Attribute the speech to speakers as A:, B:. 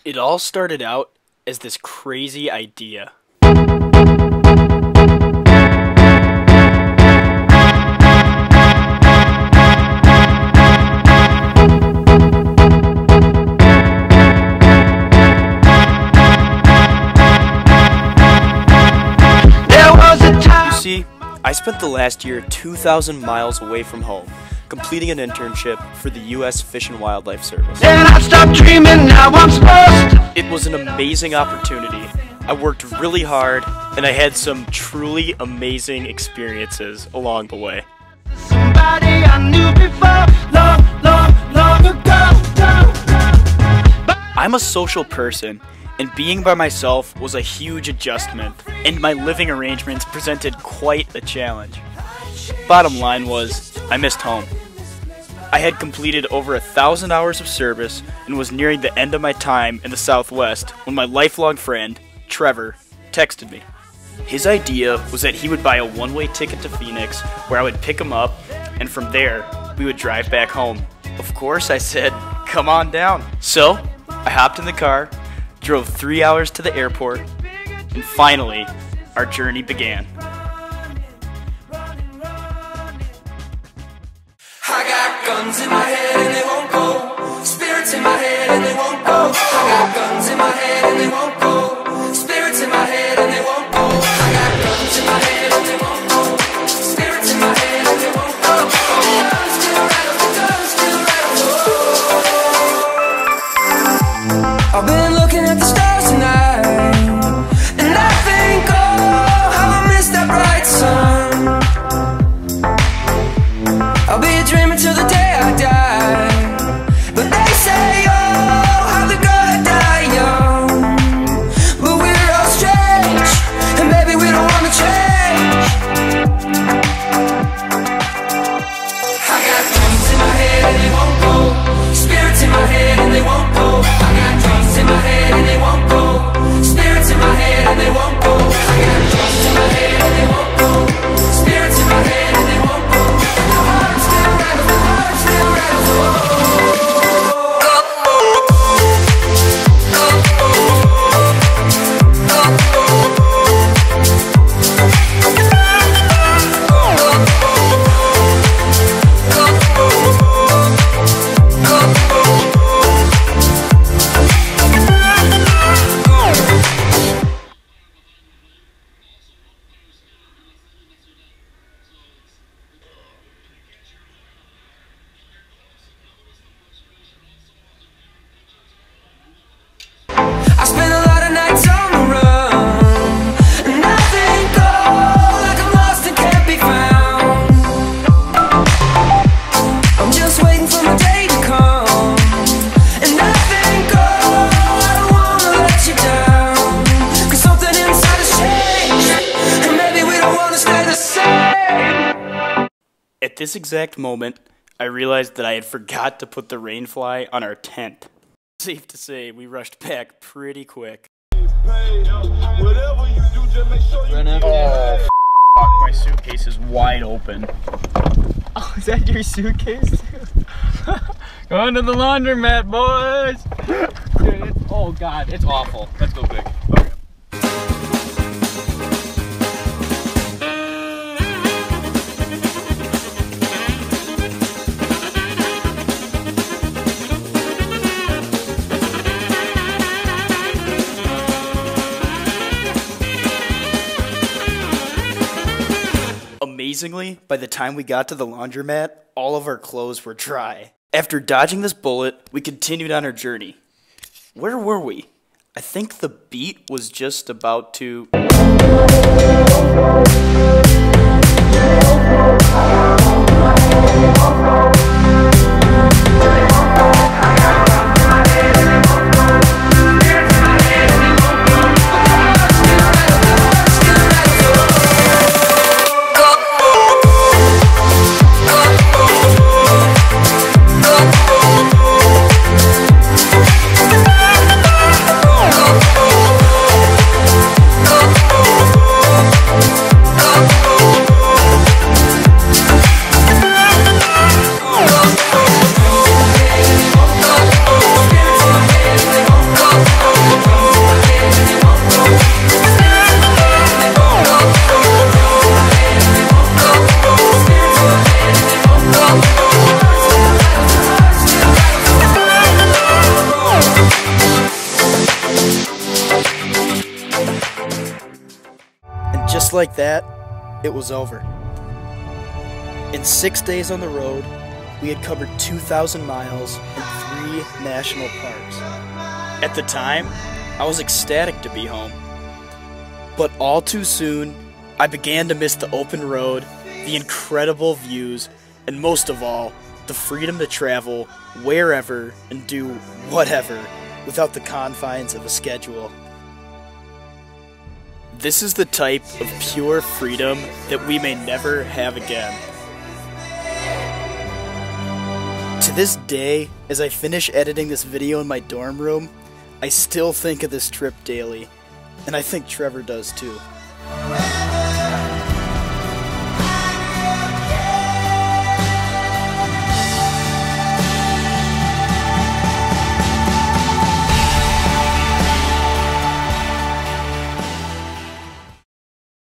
A: It all started out as this crazy idea. You see, I spent the last year 2,000 miles away from home, completing an internship for the U.S. Fish and Wildlife Service.
B: Then I stopped dreaming, now I'm supposed to.
A: It was an amazing opportunity. I worked really hard, and I had some truly amazing experiences along the way.
B: Somebody I knew before, long ago.
A: I'm a social person, and being by myself was a huge adjustment, and my living arrangements presented quite a challenge. Bottom line was, I missed home. I had completed over 1,000 hours of service and was nearing the end of my time in the Southwest when my lifelong friend, Trevor, texted me. His idea was that he would buy a one-way ticket to Phoenix where I would pick him up, and from there, we would drive back home. Of course, I said, come on down. So, I hopped in the car, drove 3 hours to the airport, and finally, our journey began.
C: I got guns in my head and they won't go. Spirits in my head and they won't go. I got guns in my head and they won't go. Spirits in my head and they won't go. I got guns in my head and they won't go. Spirits in my head and they won't go. Guns still rattle, the guns still rattle. I've been looking at the stars tonight, and I think, oh, how I miss that bright sun. I'll be dreaming till the day I die. But they say, oh, how the gotta die young. But we're all strange, and baby we don't wanna change. I got dreams in my head and they won't go. Spirits in my head and they won't go. I got dreams in my head and they won't go. Spirits in my head and they won't go. I got dreams in my head and they won't go. Spirits in my head and they won't go. The heart still rattles, the heart still rattles. I spent a lot of nights on the run, and I think, oh, like I'm lost and can't be found. I'm just waiting for my day to come, and I think, oh, I don't wanna let you down, 'cause something inside has changed, and maybe we don't wanna stay the same.
A: At this exact moment, I realized that I had forgot to put the rainfly on our tent. Safe to say, we rushed back pretty quick. Oh, fuck, my suitcase is wide open.
D: Oh, is that your suitcase? Going to the laundromat, boys! Dude, oh god, it's awful. Let's go big. Okay.
A: Amazingly, by the time we got to the laundromat, all of our clothes were dry. After dodging this bullet, we continued on our journey. Where were we? I think the beat was just about to...
E: just like that, it was over. In 6 days on the road, we had covered 2,000 miles and 3 national parks. At the time, I was ecstatic to be home. But all too soon, I began to miss the open road, the incredible views, and most of all, the freedom to travel wherever and do whatever without the confines of a schedule. This is the type of pure freedom that we may never have again. To this day, as I finish editing this video in my dorm room, I still think of this trip daily, and I think Trevor does too.